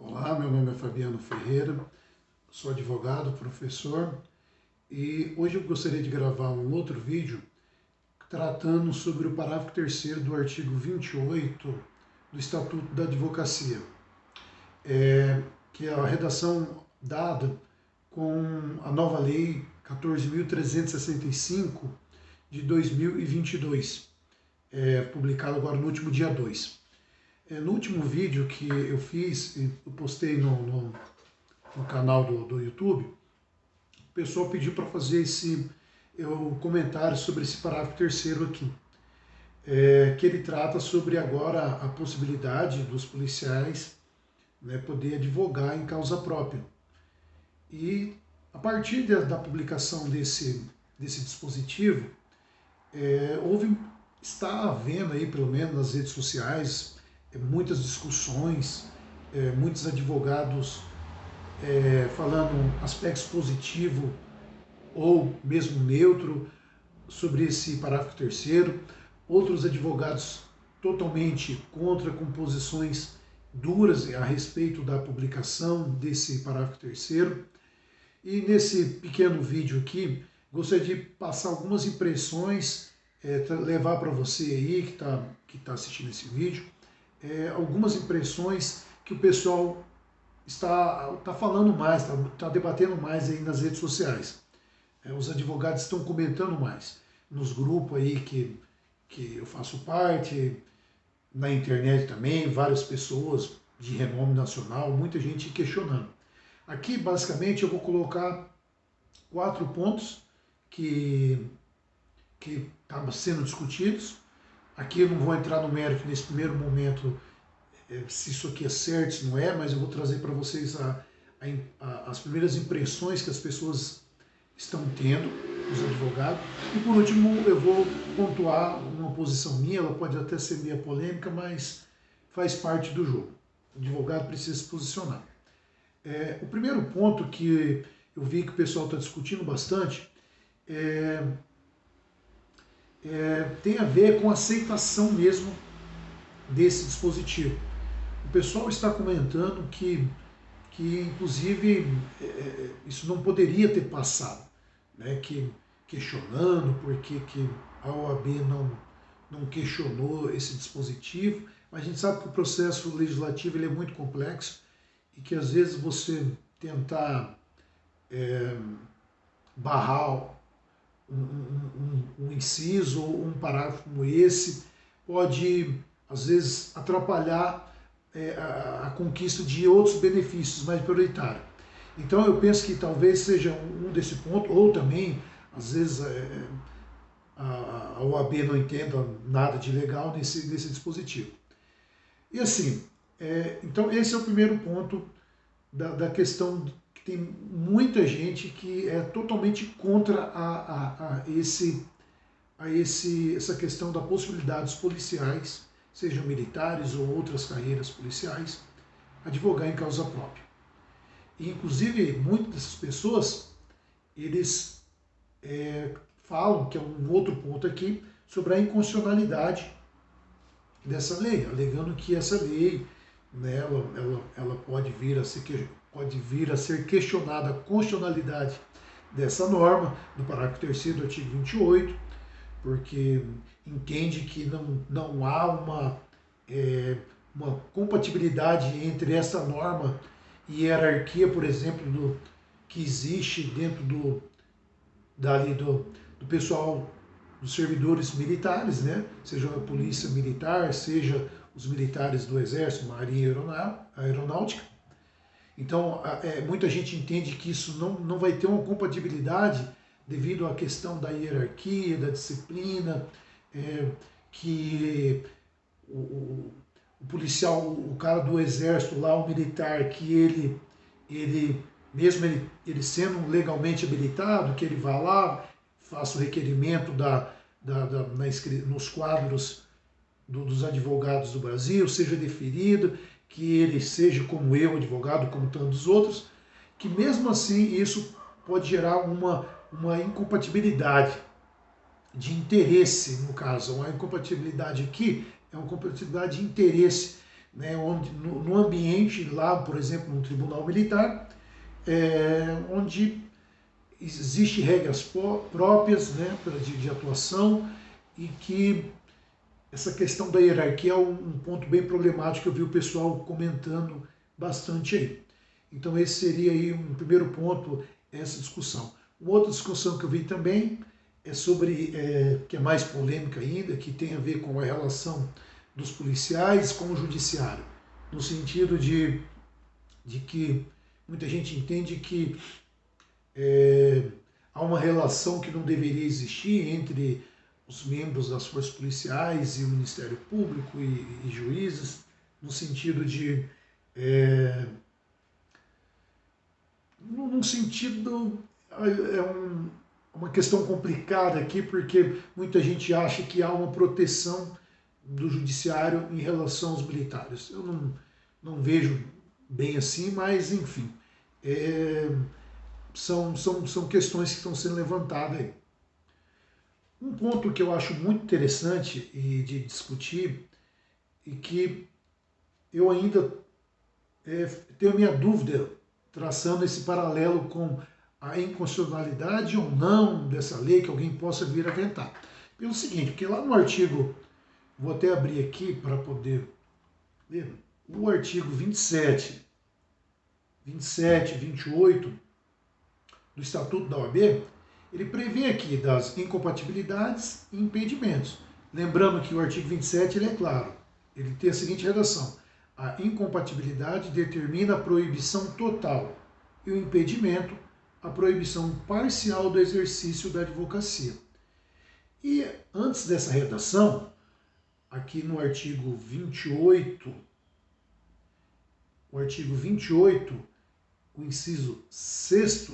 Olá, meu nome é Fabiano Ferreira, sou advogado, professor e hoje eu gostaria de gravar um outro vídeo tratando sobre o parágrafo 3º do artigo 28 do Estatuto da Advocacia, que é a redação dada com a nova Lei 14.365 de 2022, publicada agora no último dia 2. No último vídeo que eu fiz, eu postei no canal do YouTube, o pessoal pediu para fazer o comentário sobre esse parágrafo 3º aqui, que ele trata sobre agora a possibilidade dos policiais, né, poder advogar em causa própria. E a partir da publicação desse dispositivo, está havendo aí, pelo menos nas redes sociais, muitas discussões, muitos advogados falando aspectos positivos ou mesmo neutro sobre esse parágrafo 3º, outros advogados totalmente contra, com posições duras a respeito da publicação desse parágrafo 3º. E nesse pequeno vídeo aqui, gostaria de passar algumas impressões, levar para você aí que tá assistindo esse vídeo, algumas impressões que o pessoal está falando mais, está debatendo mais aí nas redes sociais. Os advogados estão comentando mais nos grupos aí que eu faço parte, na internet também, várias pessoas de renome nacional, muita gente questionando. Aqui, basicamente, eu vou colocar 4 pontos que estavam sendo discutidos. Aqui eu não vou entrar no mérito nesse primeiro momento se isso aqui é certo, se não é, mas eu vou trazer para vocês as primeiras impressões que as pessoas estão tendo, os advogados. E por último eu vou pontuar uma posição minha, ela pode até ser meio polêmica, mas faz parte do jogo. O advogado precisa se posicionar. O primeiro ponto que eu vi que o pessoal está discutindo bastante tem a ver com a aceitação mesmo desse dispositivo. O pessoal está comentando que inclusive, isso não poderia ter passado, né? Questionando por que a OAB não questionou esse dispositivo. Mas a gente sabe que o processo legislativo ele é muito complexo e que às vezes você tentar barrar um inciso ou um parágrafo como esse pode, às vezes, atrapalhar a conquista de outros benefícios mais prioritários. Então eu penso que talvez seja um desse ponto, ou também, às vezes, a OAB não entenda nada de legal nesse dispositivo. E assim, então esse é o primeiro ponto da questão que tem muita gente que é totalmente contra essa questão da possibilidade dos policiais, sejam militares ou outras carreiras policiais, advogar em causa própria. E, inclusive, muitas dessas pessoas, eles falam, que é um outro ponto aqui, sobre a inconstitucionalidade dessa lei, alegando que essa lei, né, ela pode vir a ser questionada a constitucionalidade dessa norma, do parágrafo 3º do artigo 28, porque entende que não há uma compatibilidade entre essa norma e a hierarquia, por exemplo, que existe dentro do pessoal, dos servidores militares, né? Seja a polícia militar, seja os militares do Exército, Marinha e Aeronáutica. Então, muita gente entende que isso não vai ter uma compatibilidade devido à questão da hierarquia, da disciplina, que o policial, o cara do exército lá, o militar, que ele mesmo ele sendo legalmente habilitado, que ele vá lá, faça o requerimento nos quadros dos advogados do Brasil, seja deferido, que ele seja como eu, advogado, como tantos outros, que mesmo assim isso pode gerar uma incompatibilidade de interesse, no caso. Uma incompatibilidade aqui é uma incompatibilidade de interesse, né, onde, no ambiente lá, por exemplo, no tribunal militar, onde existem regras próprias, né, de atuação, e que essa questão da hierarquia é um ponto bem problemático que eu vi o pessoal comentando bastante aí. Então esse seria aí um primeiro ponto, essa discussão. Uma outra discussão que eu vi também é sobre, que é mais polêmica ainda, que tem a ver com a relação dos policiais com o judiciário, no sentido de que muita gente entende que há uma relação que não deveria existir entre os membros das forças policiais e o Ministério Público e juízes, no sentido de num sentido uma questão complicada aqui, porque muita gente acha que há uma proteção do judiciário em relação aos militares. Eu não vejo bem assim, mas enfim, são questões que estão sendo levantadas aí. Um ponto que eu acho muito interessante e de discutir, e que eu ainda tenho minha dúvida, traçando esse paralelo com a inconstitucionalidade ou não dessa lei que alguém possa vir a aventar. Pelo seguinte, porque lá no artigo, vou até abrir aqui para poder ler, o artigo 27, 28 do Estatuto da OAB, ele prevê aqui das incompatibilidades e impedimentos. Lembrando que o artigo 27 ele é claro, ele tem a seguinte redação: a incompatibilidade determina a proibição total e o impedimento a proibição parcial do exercício da advocacia. E antes dessa redação, aqui no artigo 28, o inciso 6º,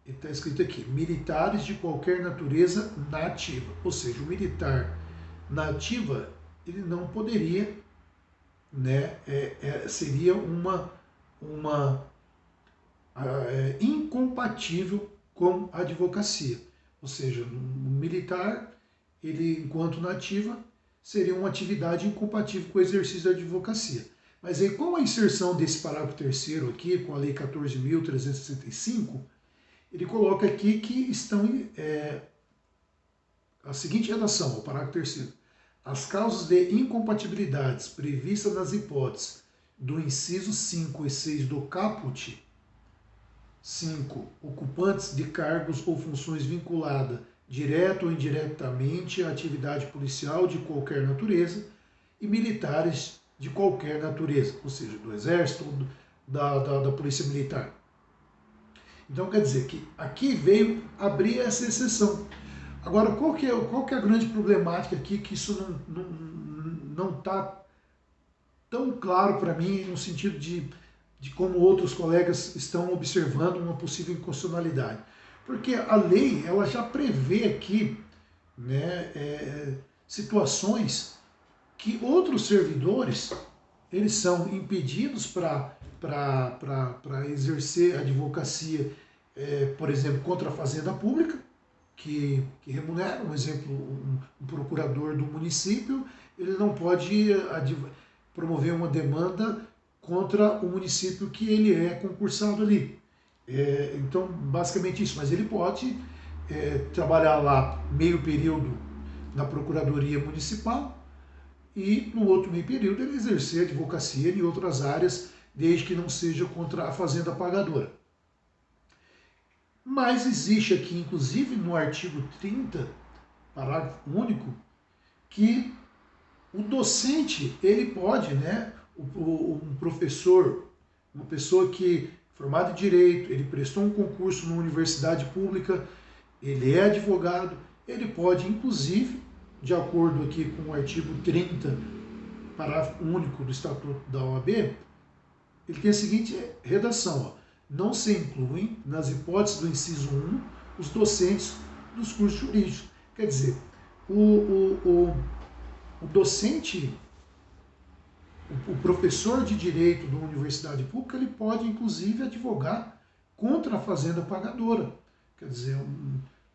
ele está escrito aqui: militares de qualquer natureza na ativa. Ou seja, o militar na ativa, ele não poderia, né, seria incompatível com a advocacia. Ou seja, o militar, ele, enquanto na ativa, seria uma atividade incompatível com o exercício da advocacia. Mas aí, com a inserção desse parágrafo 3º aqui, com a Lei 14.365, ele coloca aqui que estão a seguinte redação, o parágrafo 3º. As causas de incompatibilidades previstas nas hipóteses do inciso 5 e 6 do caput 5, ocupantes de cargos ou funções vinculadas direto ou indiretamente à atividade policial de qualquer natureza e militares de qualquer natureza, ou seja, do Exército ou da Polícia Militar. Então quer dizer que aqui veio abrir essa exceção. Agora, qual que é a grande problemática aqui, que isso não está tão claro para mim, no sentido de como outros colegas estão observando uma possível inconstitucionalidade? Porque a lei ela já prevê aqui, né, situações que outros servidores eles são impedidos para exercer a advocacia, por exemplo, contra a fazenda pública, que remunera, um exemplo, um procurador do município, ele não pode promover uma demanda contra o município que ele é concursado ali. Então, basicamente isso, mas ele pode trabalhar lá meio período na Procuradoria Municipal e no outro meio período ele exercer advocacia em outras áreas, desde que não seja contra a fazenda pagadora. Mas existe aqui, inclusive no artigo 30, parágrafo único, que o docente, ele pode, né, um professor, uma pessoa que formado em Direito, ele prestou um concurso numa universidade pública, ele é advogado, ele pode, inclusive, de acordo aqui com o artigo 30, parágrafo único do Estatuto da OAB, ele tem a seguinte redação: não se incluem, nas hipóteses do inciso 1, os docentes dos cursos jurídicos. Quer dizer, o docente, o professor de Direito de uma universidade pública, ele pode, inclusive, advogar contra a fazenda pagadora. Quer dizer,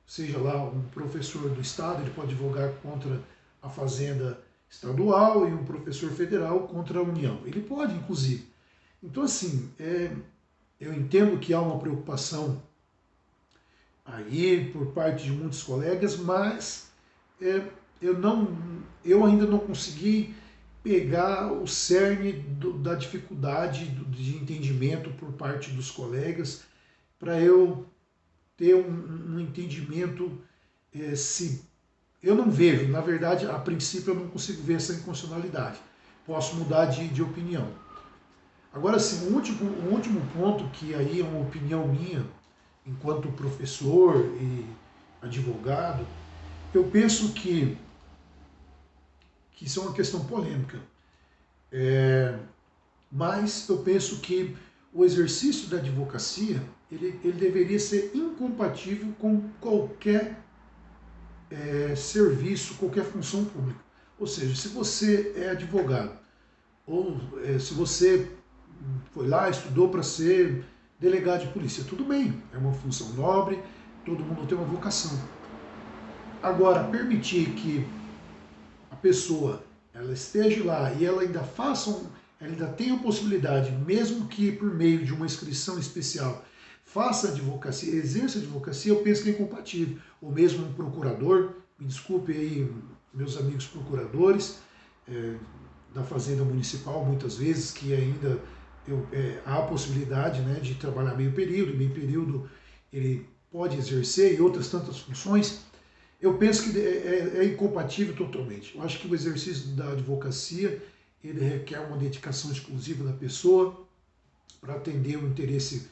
seja lá um professor do Estado, ele pode advogar contra a fazenda estadual e um professor federal contra a União. Ele pode, inclusive. Então, assim, eu entendo que há uma preocupação aí por parte de muitos colegas, mas eu, eu ainda não consegui pegar o cerne da dificuldade de entendimento por parte dos colegas para eu ter um entendimento se eu não vejo, na verdade, a princípio eu não consigo ver essa inconstitucionalidade. Posso mudar de opinião. Agora, sim, um último ponto, que aí é uma opinião minha, enquanto professor e advogado, eu penso que isso é uma questão polêmica. Mas eu penso que o exercício da advocacia, ele deveria ser incompatível com qualquer serviço, qualquer função pública. Ou seja, se você é advogado, ou se você foi lá, estudou para ser delegado de polícia, tudo bem, é uma função nobre, todo mundo tem uma vocação. Agora, permitir que a pessoa ela esteja lá e ela ainda ela ainda tenha a possibilidade, mesmo que por meio de uma inscrição especial, faça advocacia, exerça advocacia, eu penso que é incompatível. Ou mesmo um procurador, me desculpe aí meus amigos procuradores da Fazenda Municipal, muitas vezes, que ainda há a possibilidade, né, de trabalhar meio período ele pode exercer e outras tantas funções. Eu penso que é incompatível totalmente. Eu acho que o exercício da advocacia ele requer uma dedicação exclusiva da pessoa para atender o interesse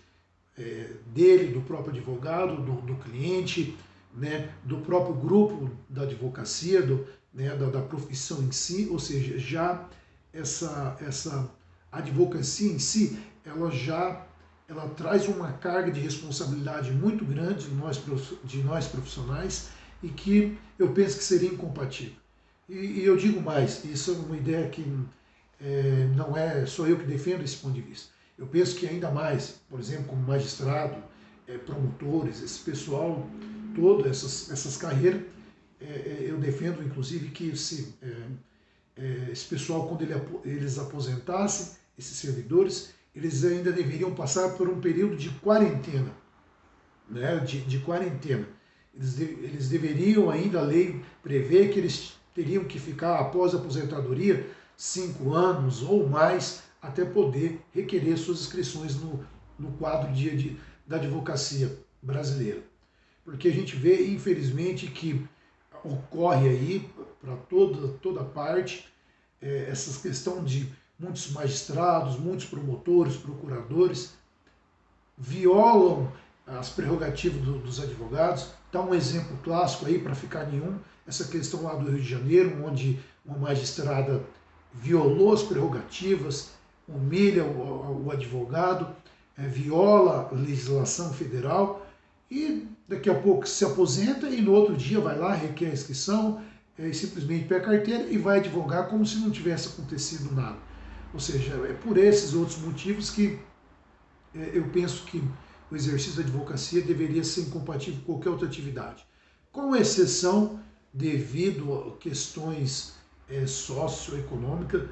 dele, do próprio advogado, do cliente, né, do próprio grupo da advocacia, né, da profissão em si, ou seja, já essa advocacia em si, ela traz uma carga de responsabilidade muito grande de nós profissionais e que eu penso que seria incompatível. E eu digo mais, isso é uma ideia que não é só eu que defendo esse ponto de vista. Eu penso que ainda mais, por exemplo, como magistrado, promotores, esse pessoal todo, essas carreiras, eu defendo inclusive que esse pessoal, quando eles aposentassem, esses servidores, eles ainda deveriam passar por um período de quarentena, né, de quarentena. Eles deveriam ainda, a lei prevê que eles teriam que ficar após a aposentadoria 5 anos ou mais até poder requerer suas inscrições no quadro da advocacia brasileira. Porque a gente vê, infelizmente, que ocorre aí para toda parte essa questão de muitos magistrados, muitos promotores, procuradores violam as prerrogativas dos advogados. Dá um exemplo clássico aí para ficar nenhum, essa questão lá do Rio de Janeiro, onde uma magistrada violou as prerrogativas, humilha o advogado, viola a legislação federal e daqui a pouco se aposenta e no outro dia vai lá, requer a inscrição, simplesmente pega a carteira e vai advogar como se não tivesse acontecido nada. Ou seja, é por esses outros motivos que eu penso que o exercício da advocacia deveria ser incompatível com qualquer outra atividade, com exceção devido a questões socioeconômicas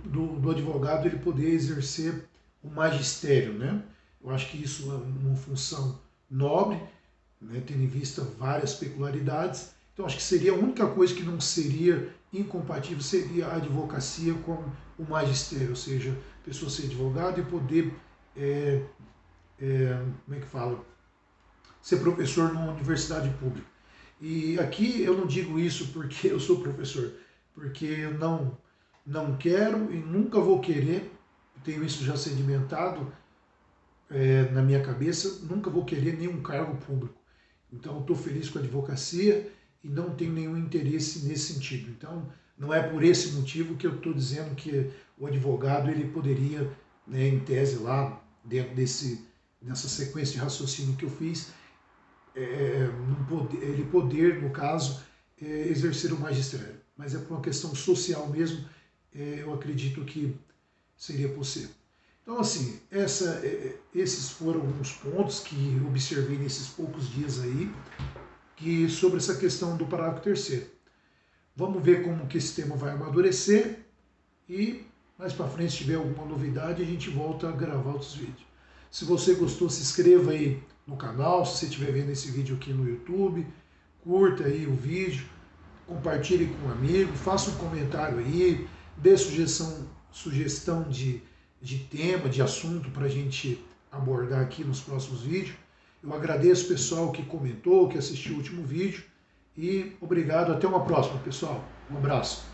do advogado ele poder exercer o magistério, né? Eu acho que isso é uma função nobre, né, tendo em vista várias peculiaridades. Então acho que seria a única coisa que não seria incompatível seria a advocacia com o magistério, ou seja, a pessoa ser advogado e poder como é que fala? Ser professor numa universidade pública. E aqui eu não digo isso porque eu sou professor, porque eu não quero e nunca vou querer, tenho isso já sedimentado na minha cabeça, nunca vou querer nenhum cargo público. Então eu estou feliz com a advocacia e não tenho nenhum interesse nesse sentido. Então não é por esse motivo que eu estou dizendo que o advogado ele poderia, né, em tese lá, dentro nessa sequência de raciocínio que eu fiz, ele poder, no caso, exercer o magistério. Mas é por uma questão social mesmo, eu acredito que seria possível. Então, assim, esses foram alguns pontos que observei nesses poucos dias aí, sobre essa questão do parágrafo 3º. Vamos ver como que esse tema vai amadurecer e mais para frente, se tiver alguma novidade, a gente volta a gravar outros vídeos. Se você gostou, se inscreva aí no canal, se você estiver vendo esse vídeo aqui no YouTube, curta aí o vídeo, compartilhe com um amigo, faça um comentário aí, dê sugestão de tema, de assunto para a gente abordar aqui nos próximos vídeos. Eu agradeço o pessoal que comentou, que assistiu o último vídeo e obrigado. Até uma próxima, pessoal. Um abraço.